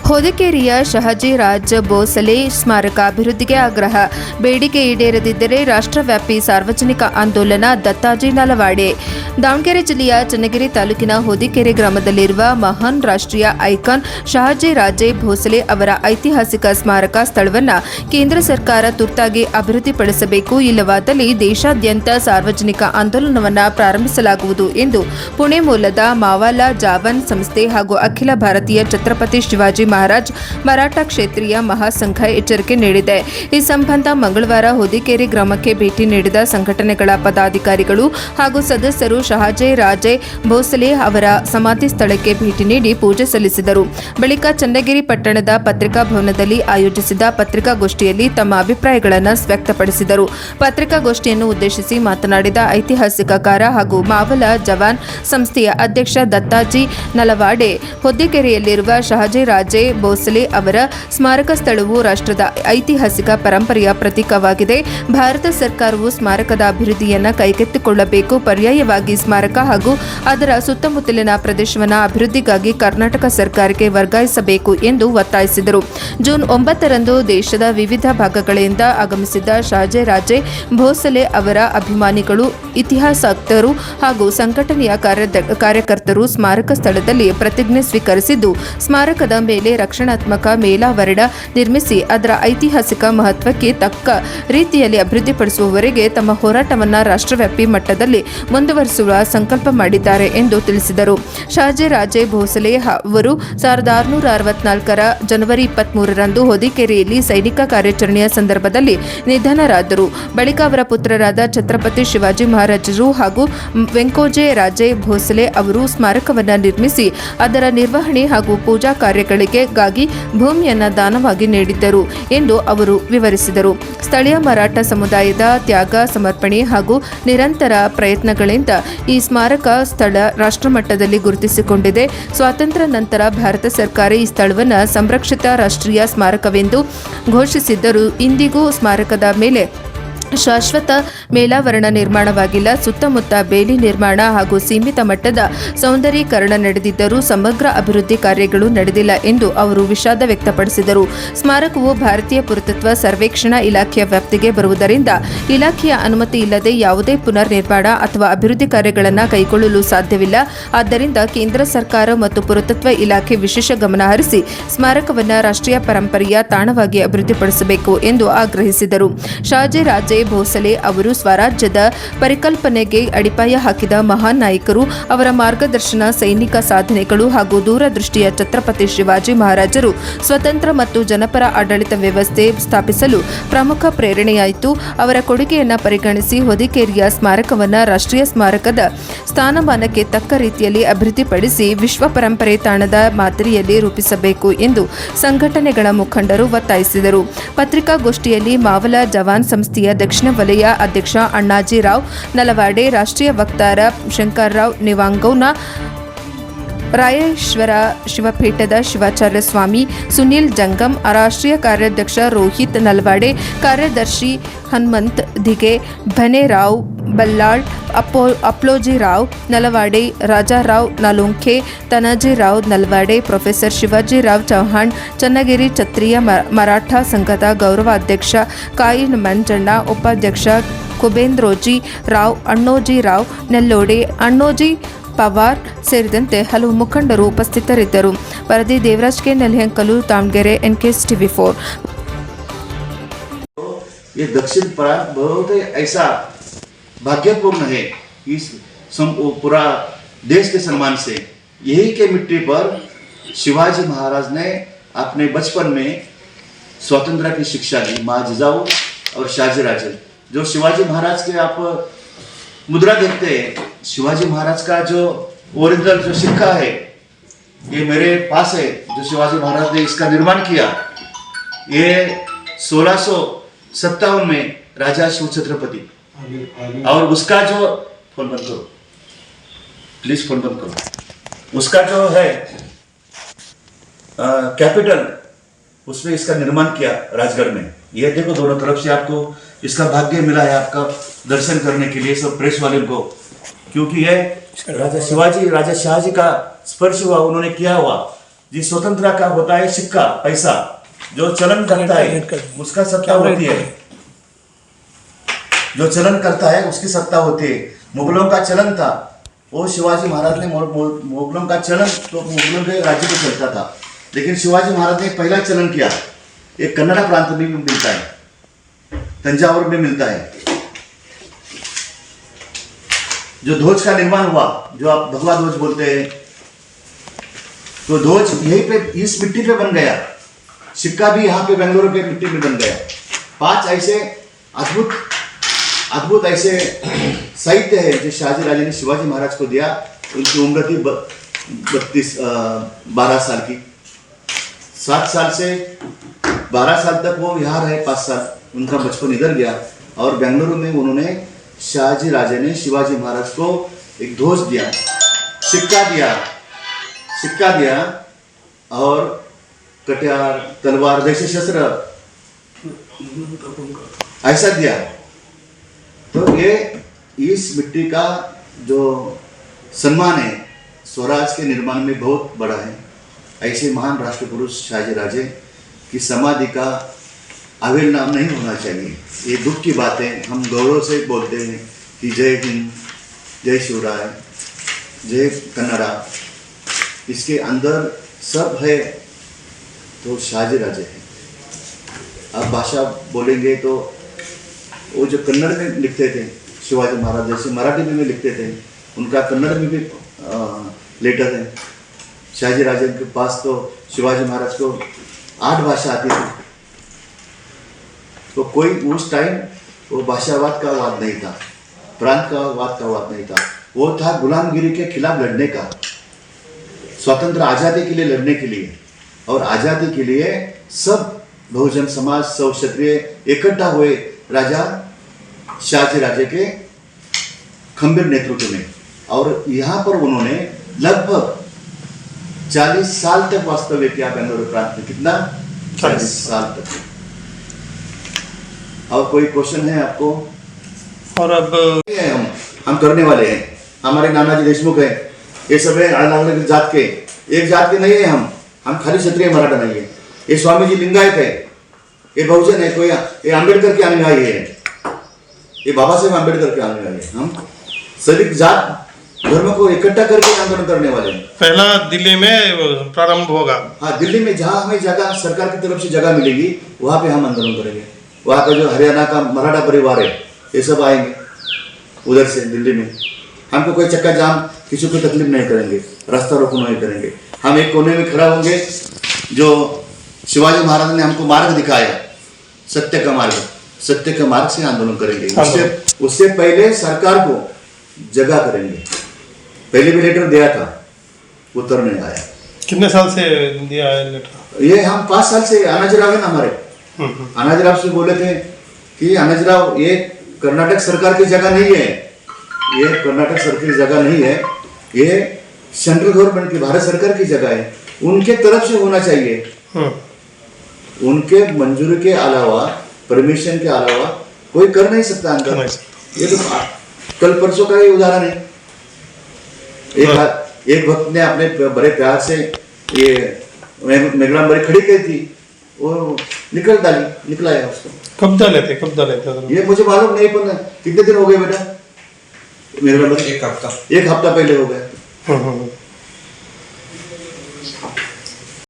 ಹೊದಿಕೇರಿಯ ಶಹಾಜಿ ರಾಜ್ ಭೋಸಲೆ ಸ್ಮಾರಕ ಅಭಿವೃದ್ಧಿಗೆ ಆಗ್ರಹ. ಬೇಡಿಕೆ ಈಡೇರದಿದ್ದರೆ ರಾಷ್ಟ್ರವ್ಯಾಪಿ ಸಾರ್ವಜನಿಕ ಆಂದೋಲನ. ದತ್ತಾಜಿ ನಲವಾಡೆ. ದಾವಣಗೆರೆ ಜಿಲ್ಲೆಯ ಚನ್ನಗಿರಿ ತಾಲೂಕಿನ ಹೊದಿಕೇರಿ ಗ್ರಾಮದಲ್ಲಿರುವ ಮಹಾನ್ ರಾಷ್ಟ್ರೀಯ ಐಕಾನ್ ಶಹಾಜಿ ರಾಜೇ ಭೋಸಲೆ ಅವರ ಐತಿಹಾಸಿಕ ಸ್ಮಾರಕ ಸ್ಥಳವನ್ನು ಕೇಂದ್ರ ಸರ್ಕಾರ ತುರ್ತಾಗಿ ಅಭಿವೃದ್ಧಿಪಡಿಸಬೇಕು. ಇಲ್ಲವಾದಲ್ಲಿ ದೇಶಾದ್ಯಂತ ಸಾರ್ವಜನಿಕ ಆಂದೋಲನವನ್ನು ಪ್ರಾರಂಭಿಸಲಾಗುವುದು ಎಂದು ಪುಣೆ ಮೂಲದ ಮಾವಾಲಾ ಜಾವನ್ ಸಂಸ್ಥೆ ಹಾಗೂ ಅಖಿಲ ಭಾರತೀಯ ಛತ್ರಪತಿ ಶಿವಾಜಿ ಮಹಾರಾಜ್ ಮರಾಠ ಕ್ಷೇತ್ರೀಯ ಮಹಾಸಂಘ ಎಚ್ಚರಿಕೆ ನೀಡಿದೆ. ಈ ಸಂಬಂಧ ಮಂಗಳವಾರ ಹೊದಿಕೇರಿ ಗ್ರಾಮಕ್ಕೆ ಭೇಟಿ ನೀಡಿದ ಸಂಘಟನೆಗಳ ಪದಾಧಿಕಾರಿಗಳು ಹಾಗೂ ಸದಸ್ಯರು ಶಹಾಜಿ ರಾಜೇ ಭೋಸಲೆ ಅವರ ಸಮಾಧಿ ಸ್ಥಳಕ್ಕೆ ಭೇಟಿ ನೀಡಿ ಪೂಜೆ ಸಲ್ಲಿಸಿದರು. ಬಳಿಕ ಚನ್ನಗಿರಿ ಪಟ್ಟಣದ ಪತ್ರಿಕಾ ಭವನದಲ್ಲಿ ಆಯೋಜಿಸಿದ ಪತ್ರಿಕಾಗೋಷ್ಠಿಯಲ್ಲಿ ತಮ್ಮ ಅಭಿಪ್ರಾಯಗಳನ್ನು ವ್ಯಕ್ತಪಡಿಸಿದರು. ಪತ್ರಿಕಾಗೋಷ್ಠಿಯನ್ನು ಉದ್ದೇಶಿಸಿ ಮಾತನಾಡಿದ ಐತಿಹಾಸಿಕಕಾರ ಹಾಗೂ ಮಾವಲ ಜವಾನ್ ಸಂಸ್ಥೆಯ ಅಧ್ಯಕ್ಷ ದತ್ತಾಜಿ ನಲವಾಡೆ, ಹೊದಿಕೆರೆಯಲ್ಲಿರುವ ಶಹಾಜಿ ರಾಜೇ ಭೋಸಲೆ ಅವರ ಸ್ಮಾರಕ ಸ್ಥಳವು ರಾಷ್ಟ್ರದ ಐತಿಹಾಸಿಕ ಪರಂಪರೆಯ ಪ್ರತೀಕವಾಗಿದೆ. ಭಾರತ ಸರ್ಕಾರವು ಸ್ಮಾರಕದ ಅಭಿವೃದ್ಧಿಯನ್ನು ಕೈಗೆತ್ತಿಕೊಳ್ಳಬೇಕು. ಪರ್ಯಾಯವಾಗಿ ಸ್ಮಾರಕ ಹಾಗೂ ಅದರ ಸುತ್ತಮುತ್ತಲಿನ ಪ್ರದೇಶವನ್ನು ಅಭಿವೃದ್ಧಿಗಾಗಿ ಕರ್ನಾಟಕ ಸರ್ಕಾರಕ್ಕೆ ವರ್ಗಾಯಿಸಬೇಕು ಎಂದು ಒತ್ತಾಯಿಸಿದರು. ಜೂನ್ 9ರಂದು ದೇಶದ ವಿವಿಧ ಭಾಗಗಳಿಂದ ಆಗಮಿಸಿದ್ದ ಶಹಾಜಿ ರಾಜೇ ಭೋಸಲೆ ಅವರ ಅಭಿಮಾನಿಗಳು, ಇತಿಹಾಸಜ್ಞರು ಹಾಗೂ ಸಂಘಟನೆಯ ಕಾರ್ಯಕರ್ತರು ಸ್ಮಾರಕ ಸ್ಥಳದಲ್ಲಿ ಪ್ರತಿಜ್ಞೆ ಸ್ವೀಕರಿಸಿದ್ದು, ಸ್ಮಾರಕದ ಮೇಲೆ ರಕ್ಷಣಾತ್ಮಕ ಮೇಲಾವರಣ ನಿರ್ಮಿಸಿ ಅದರ ಐತಿಹಾಸಿಕ ಮಹತ್ವಕ್ಕೆ ತಕ್ಕ ರೀತಿಯಲ್ಲಿ ಅಭಿವೃದ್ಧಿಪಡಿಸುವವರೆಗೆ ತಮ್ಮ ಹೋರಾಟವನ್ನು ರಾಷ್ಟ್ರವ್ಯಾಪಿ ಮಟ್ಟದಲ್ಲಿ ಮುಂದುವರಿಸುವ ಸಂಕಲ್ಪ ಮಾಡಿದ್ದಾರೆ ಎಂದು ತಿಳಿಸಿದರು. ಶಹಾಜಿ ರಾಜೇ ಭೋಸಲೆ ಅವರು 1664ರ ಜನವರಿ 23ರಂದು ಹೊದಿಕೇರಿಯಲ್ಲಿ ಸೈನಿಕ ಕಾರ್ಯಾಚರಣೆಯ ಸಂದರ್ಭದಲ್ಲಿ ನಿಧನರಾದರು. ಬಳಿಕ ಅವರ ಪುತ್ರರಾದ ಛತ್ರಪತಿ ಶಿವಾಜಿ ಮಹಾರಾಜರು ಹಾಗೂ ವೆಂಕೋಜೆ ರಾಜೇ ಭೋಸಲೆ ಅವರು ಸ್ಮಾರಕವನ್ನು ನಿರ್ಮಿಸಿ ಅದರ ನಿರ್ವಹಣೆ ಹಾಗೂ ಪೂಜಾ ಕಾರ್ಯಗಳಿಗಾಗಿ ಭೂಮಿಯನ್ನು ದಾನವಾಗಿ ನೀಡಿದ್ದರು ಎಂದು ಅವರು ವಿವರಿಸಿದರು. ಸ್ಥಳೀಯ ಮರಾಠ ಸಮುದಾಯದ ತ್ಯಾಗ, ಸಮರ್ಪಣೆ ಹಾಗೂ ನಿರಂತರ ಪ್ರಯತ್ನಗಳಿಂದ ಈ ಸ್ಮಾರಕ ಸ್ಥಳ ರಾಷ್ಟ್ರಮಟ್ಟದಲ್ಲಿ ಗುರುತಿಸಿಕೊಂಡಿದೆ. ಸ್ವಾತಂತ್ರ್ಯ ನಂತರ ಭಾರತ ಸರ್ಕಾರ ಈ ಸ್ಥಳವನ್ನು ಸಂರಕ್ಷಿತ ರಾಷ್ಟ್ರೀಯ ಸ್ಮಾರಕವೆಂದು ಘೋಷಿಸಿದ್ದರೂ ಇಂದಿಗೂ ಸ್ಮಾರಕದ ಮೇಲೆ ಶಾಶ್ವತ ಮೇಲಾವರಣ ನಿರ್ಮಾಣವಾಗಿಲ್ಲ. ಸುತ್ತಮುತ್ತ ಬೇಲಿ ನಿರ್ಮಾಣ ಹಾಗೂ ಸೀಮಿತ ಮಟ್ಟದ ಸೌಂದರೀಕರಣ ನಡೆದಿದ್ದರೂ ಸಮಗ್ರ ಅಭಿವೃದ್ಧಿ ಕಾರ್ಯಗಳು ನಡೆದಿಲ್ಲ ಎಂದು ಅವರು ವಿಷಾದ ವ್ಯಕ್ತಪಡಿಸಿದರು. ಸ್ಮಾರಕವು ಭಾರತೀಯ ಪುರಾತತ್ವ ಸರ್ವೇಕ್ಷಣಾ ಇಲಾಖೆಯ ವ್ಯಾಪ್ತಿಗೆ ಬರುವುದರಿಂದ ಇಲಾಖೆಯ ಅನುಮತಿ ಇಲ್ಲದೆ ಯಾವುದೇ ಪುನರ್ ನಿರ್ಮಾಣ ಅಥವಾ ಅಭಿವೃದ್ಧಿ ಕಾರ್ಯಗಳನ್ನು ಕೈಗೊಳ್ಳಲು ಸಾಧ್ಯವಿಲ್ಲ. ಆದ್ದರಿಂದ ಕೇಂದ್ರ ಸರ್ಕಾರ ಮತ್ತು ಪುರಾತತ್ವ ಇಲಾಖೆ ವಿಶೇಷ ಗಮನ ಹರಿಸಿ ಸ್ಮಾರಕವನ್ನು ರಾಷ್ಟ್ರೀಯ ಪರಂಪರೆಯ ತಾಣವಾಗಿ ಅಭಿವೃದ್ಧಿಪಡಿಸಬೇಕು ಎಂದು ಆಗ್ರಹಿಸಿದರು. ಶಹಾಜಿ ರಾಜೇ ಭೋಸಲೆ ಅವರು ಸ್ವರಾಜ್ಯದ ಪರಿಕಲ್ಪನೆಗೆ ಅಡಿಪಾಯ ಹಾಕಿದ ಮಹಾನ್ ನಾಯಕರು. ಅವರ ಮಾರ್ಗದರ್ಶನ, ಸೈನಿಕ ಸಾಧನೆಗಳು ಹಾಗೂ ದೂರದೃಷ್ಟಿಯ ಛತ್ರಪತಿ ಶಿವಾಜಿ ಮಹಾರಾಜರು ಸ್ವತಂತ್ರ ಮತ್ತು ಜನಪರ ಆಡಳಿತ ವ್ಯವಸ್ಥೆ ಸ್ಥಾಪಿಸಲು ಪ್ರಮುಖ ಪ್ರೇರಣೆಯಾಯಿತು. ಅವರ ಕೊಡುಗೆಯನ್ನು ಪರಿಗಣಿಸಿ ಹೊದಿಕೇರಿಯ ಸ್ಮಾರಕವನ್ನು ರಾಷ್ಟ್ರೀಯ ಸ್ಮಾರಕದ ಸ್ಥಾನಮಾನಕ್ಕೆ ತಕ್ಕ ರೀತಿಯಲ್ಲಿ ಅಭಿವೃದ್ಧಿಪಡಿಸಿ ವಿಶ್ವ ಪರಂಪರೆ ತಾಣದ ಮಾದರಿಯಲ್ಲಿ ರೂಪಿಸಬೇಕು ಎಂದು ಸಂಘಟನೆಗಳ ಮುಖಂಡರು ಒತ್ತಾಯಿಸಿದರು. ಪತ್ರಿಕಾಗೋಷ್ಠಿಯಲ್ಲಿ ಮಾವಲ ಜವಾನ್ ಸಂಸ್ಥೆಯ ದಕ್ಷಿಣ ವಲಯ ಅಧ್ಯಕ್ಷ ಅಣ್ಣಾಜಿ ರಾವ್ ನಲವಾಡೆ, ರಾಷ್ಟ್ರೀಯ ವಕ್ತಾರ ಶಂಕರರಾವ್ ನಿವಾಂಗೌನ, ರಾಯೇಶ್ವರ ಶಿವಪೀಠದ ಶಿವಾಚಾರ್ಯ ಸ್ವಾಮಿ ಸುನೀಲ್ ಜಂಗಮ್, ರಾಷ್ಟ್ರೀಯ ಕಾರ್ಯಾಧ್ಯಕ್ಷ ರೋಹಿತ್ ನಲವಾಡೆ, ಕಾರ್ಯದರ್ಶಿ ಹನುಮಂತ್ ದಿಗೆ, ಭನೇರಾವ್ ಬಲ್ಲಾಳ್, ಅಪ್ಲೋಜಿರಾವ್ ನಲವಾಡೆ, ರಾಜಾರಾವ್ ನಲುಂಖೆ, ತನಾಜಿರಾವ್ ನಲವಾಡೆ, ಪ್ರೊಫೆಸರ್ ಶಿವಾಜಿರಾವ್ ಚೌಹಾಣ್, ಚನ್ನಗಿರಿ ಕ್ಷತ್ರಿಯ ಮರಾಠ ಸಂಘದ ಗೌರವಾಧ್ಯಕ್ಷ ಕಾಯಿನ್ ಮಂಜಣ್ಣ, ಉಪಾಧ್ಯಕ್ಷ ಕುಬೇಂದ್ರೋಜಿ ರಾವ್, ಅಣ್ಣೋಜಿ ರಾವ್ ನೆಲ್ಲೋಡೆ, ಅಣ್ಣೋಜಿ ಪವಾರ್ ಸೇರಿದಂತೆ ಹಲವು ಮುಖಂಡರು ಉಪಸ್ಥಿತರಿದ್ದರು. ವರದಿ Devaraj K Nelhankalu, Davanagere, NKS TV4. ये दक्षिण प्रांत बहुत ऐसा भाग्यपूर्ण है इस पूरा देश के सम्मान से। यही के मिट्टी पर शिवाजी महाराज ने अपने बचपन में स्वतंत्रता की शिक्षा दी। माँ जिजाऊ और शहाजी राजे, जो शिवाजी महाराज के आप मुद्रा देखते हैं, शिवाजी महाराज का जो ओरिजिनल जो सिक्का है ये मेरे पास है, जो शिवाजी महाराज ने इसका निर्माण किया। ये 1657 में राजा शिव छत्रपति, और उसका जो फोन बंद करो प्लीज, फोन बंद करो, उसका जो है कैपिटल, उसमें इसका निर्माण किया राजगढ़ में। ये देखो दोनों तरफ से आपको इसका भाग्य मिला है आपका दर्शन करने के लिए सब प्रेस वाले को, क्योंकि ये राजा शिवाजी, राजा शाहजी का स्पर्श हुआ, उन्होंने किया हुआ जी स्वतंत्रता का होता है सिक्का पैसा जो चलन करता है उसका सत्ता होती है, जो चलन करता है उसकी सत्ता होती है। मुगलों का चलन था, वो शिवाजी महाराज ने मुगलों का चलन तो मुगलों के राज्य में चलता था, लेकिन शिवाजी महाराज ने पहला चलन किया। एक कन्नड़ा प्रांत में भी मिलता है, तंजावुर में मिलता है। जो ध्वज का निर्माण हुआ, जो आप भगवा ध्वज बोलते हैं, तो ध्वज यहीं पे इस मिट्टी पे बन गया। सिक्का भी यहाँ पे बेंगलुरु के मिट्टी में बन गया। 5 ऐसे अद्भुत ऐसे साहित्य है जो शाहजी राजे ने शिवाजी महाराज को दिया। उनकी उम्र थी 12 साल की। 7 साल से 12 साल तक वो यहाँ रहे, 5 साल उनका बचपन इधर गया। और बेंगलुरु में उन्होंने शाहजी राजे ने शिवाजी महाराज को एक ध्वज दिया, सिक्का दिया और कटियार तलवार जैसे शस्त्र ऐसा दिया। तो ये इस मिट्टी का जो सम्मान है स्वराज के निर्माण में बहुत बड़ा है। ऐसे महान राष्ट्र पुरुष शाहजी राजे की समाधि का अवहेलना नहीं होना चाहिए। ये दुख की बात है। हम गौरव से बोलते हैं कि जय हिंद, जय शिवराय, जय कन्नड़ा। इसके अंदर सब है तो शाहजी राजे है। अब भाषा बोलेंगे तो वो जो कन्नड़ में लिखते थे शिवाजी महाराज, जैसे मराठी में भी लिखते थे, उनका कन्नड़ में भी लेटर है। शाहजी राजे के पास तो शिवाजी महाराज को 8 भाषा आती थी। तो कोई उस टाइम वो भाषावाद का वाद नहीं था, प्रांत का वाद नहीं था। वो था गुलामगिरी के खिलाफ लड़ने का, स्वतंत्र आज़ादी के लिए लड़ने के लिए। और आज़ादी के लिए सब बहुजन समाज, सब क्षत्रिय इकट्ठा हुए राजा शाहजी राजे के खंबीर नेतृत्व में। और यहाँ पर उन्होंने लगभग 40 साल तक वास्तव्य किया बेंगलुरु प्रांत में। कितना? 40 साल तक। और कोई क्वेश्चन है आपको? और अब हम करने वाले हैं। हमारे नानाजी देशमुख हैं, ये सब है अलग अलग जात के, एक जात के नहीं है। हम खाली क्षत्रिय मराठा नहीं है। ये स्वामी जी लिंगायत है, ये बहुजन है, कोई ये अम्बेडकर के अनुयायी है, ये बाबा साहेब अम्बेडकर के अनुयायी है। हम सभी जात धर्म को इकट्ठा करके आंदोलन करने वाले हैं। पहला दिल्ली में प्रारंभ होगा। हाँ, दिल्ली में जहाँ हमें जगह सरकार की तरफ से जगह मिलेगी वहाँ पे हम आंदोलन करेंगे। वहाँ का जो हरियाणा का मराठा परिवार है ये सब आएंगे उधर से दिल्ली में। हमको कोई चक्का जाम, किसी को तकलीफ नहीं करेंगे, रास्ता रोको नहीं करेंगे। हम एक कोने में खड़ा होंगे। जो शिवाजी महाराज ने हमको मार्ग दिखाया, सत्य का मार्ग से आंदोलन करेंगे। उससे पहले सरकार को जगह करेंगे। पहले भी लेटर दिया था, उत्तर नहीं आया। कितने साल से दिया है लेटर? ये हम 5 साल से अनाजराव है ना हमारे। अनाजराव से बोले थे कि अनाजराव ये कर्नाटक सरकार की जगह नहीं है, ये कर्नाटक सरकार की जगह नहीं है, ये सेंट्रल गवर्नमेंट की, भारत सरकार की जगह है। उनके तरफ से होना चाहिए। उनके मंजूरी के अलावा, परमिशन के अलावा कोई कर नहीं सकता अंदर। ये तो कल परसों का ही उदाहरण है। एक भक्त ने अपने बड़े प्यार से ये मेघराम बड़ी खड़ी की थी, वो निकला है उसको। कब डाले थे? ये मुझे मालूम नहीं, पर कितने दिन हो गए बेटा? मेघराम 1 हफ्ता पहले हो गए।